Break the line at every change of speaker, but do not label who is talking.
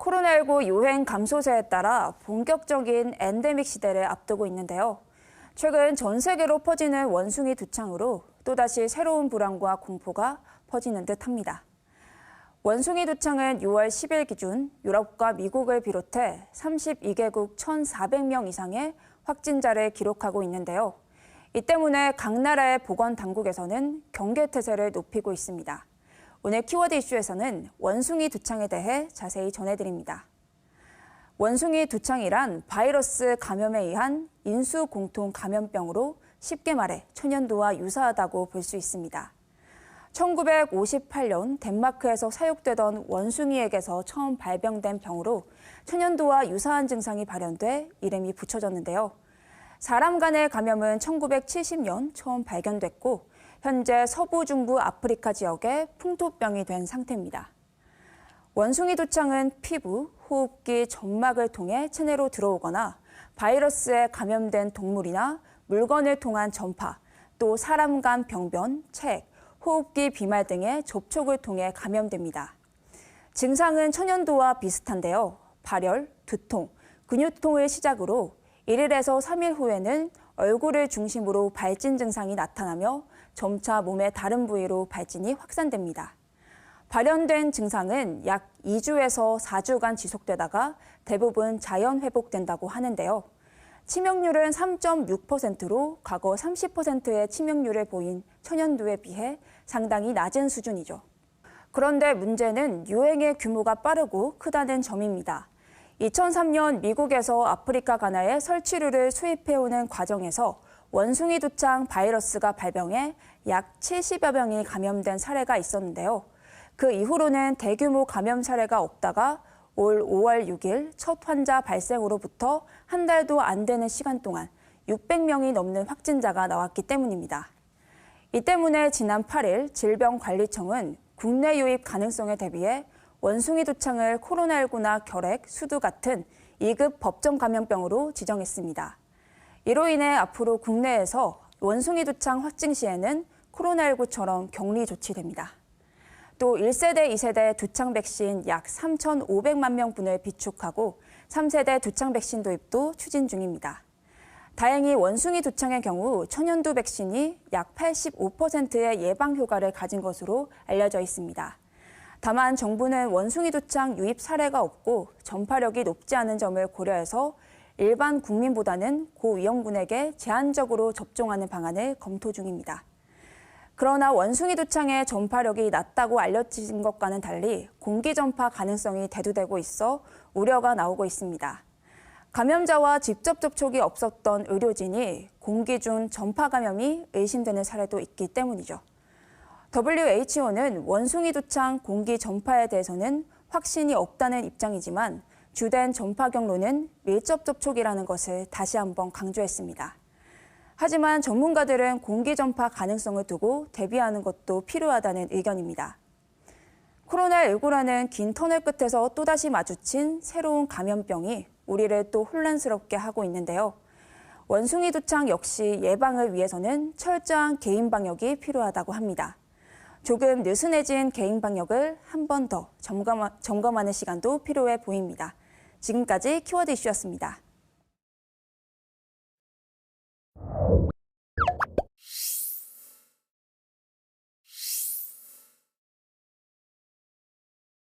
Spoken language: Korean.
코로나19 유행 감소세에 따라 본격적인 엔데믹 시대를 앞두고 있는데요. 최근 전 세계로 퍼지는 원숭이 두창으로 또다시 새로운 불안과 공포가 퍼지는 듯합니다. 원숭이 두창은 6월 10일 기준 유럽과 미국을 비롯해 32개국 1,400명 이상의 확진자를 기록하고 있는데요. 이 때문에 각 나라의 보건당국에서는 경계태세를 높이고 있습니다. 오늘 키워드 이슈에서는 원숭이 두창에 대해 자세히 전해드립니다. 원숭이 두창이란 바이러스 감염에 의한 인수공통 감염병으로 쉽게 말해 천연두와 유사하다고 볼 수 있습니다. 1958년 덴마크에서 사육되던 원숭이에게서 처음 발병된 병으로 천연두와 유사한 증상이 발현돼 이름이 붙여졌는데요. 사람 간의 감염은 1970년 처음 발견됐고 현재 서부 중부 아프리카 지역에 풍토병이 된 상태입니다. 원숭이 두창은 피부, 호흡기, 점막을 통해 체내로 들어오거나 바이러스에 감염된 동물이나 물건을 통한 전파, 또 사람 간 병변, 책, 호흡기 비말 등의 접촉을 통해 감염됩니다. 증상은 천연두와 비슷한데요. 발열, 두통, 근육통을 시작으로 1일에서 3일 후에는 얼굴을 중심으로 발진 증상이 나타나며 점차 몸의 다른 부위로 발진이 확산됩니다. 발현된 증상은 약 2주에서 4주간 지속되다가 대부분 자연 회복된다고 하는데요. 치명률은 3.6%로 과거 30%의 치명률을 보인 천연두에 비해 상당히 낮은 수준이죠. 그런데 문제는 유행의 규모가 빠르고 크다는 점입니다. 2003년 미국에서 아프리카 가나에 설치류를 수입해오는 과정에서 원숭이 두창 바이러스가 발병해 약 70여 명이 감염된 사례가 있었는데요. 그 이후로는 대규모 감염 사례가 없다가 올 5월 6일 첫 환자 발생으로부터 한 달도 안 되는 시간 동안 600명이 넘는 확진자가 나왔기 때문입니다. 이 때문에 지난 8일 질병관리청은 국내 유입 가능성에 대비해 원숭이 두창을 코로나19나 결핵, 수두 같은 2급 법정 감염병으로 지정했습니다. 이로 인해 앞으로 국내에서 원숭이 두창 확진 시에는 코로나19처럼 격리 조치됩니다. 또 1세대, 2세대 두창 백신 약 3,500만 명분을 비축하고 3세대 두창 백신 도입도 추진 중입니다. 다행히 원숭이 두창의 경우 천연두 백신이 약 85%의 예방 효과를 가진 것으로 알려져 있습니다. 다만 정부는 원숭이 두창 유입 사례가 없고 전파력이 높지 않은 점을 고려해서 일반 국민보다는 고위험군에게 제한적으로 접종하는 방안을 검토 중입니다. 그러나 원숭이 두창의 전파력이 낮다고 알려진 것과는 달리 공기 전파 가능성이 대두되고 있어 우려가 나오고 있습니다. 감염자와 직접 접촉이 없었던 의료진이 공기 중 전파 감염이 의심되는 사례도 있기 때문이죠. WHO는 원숭이 두창 공기 전파에 대해서는 확신이 없다는 입장이지만 주된 전파 경로는 밀접 접촉이라는 것을 다시 한번 강조했습니다. 하지만 전문가들은 공기 전파 가능성을 두고 대비하는 것도 필요하다는 의견입니다. 코로나19라는 긴 터널 끝에서 또다시 마주친 새로운 감염병이 우리를 또 혼란스럽게 하고 있는데요. 원숭이 두창 역시 예방을 위해서는 철저한 개인 방역이 필요하다고 합니다. 조금 느슨해진 개인 방역을 한 번 더 점검하는 시간도 필요해 보입니다. 지금까지 키워드 이슈였습니다.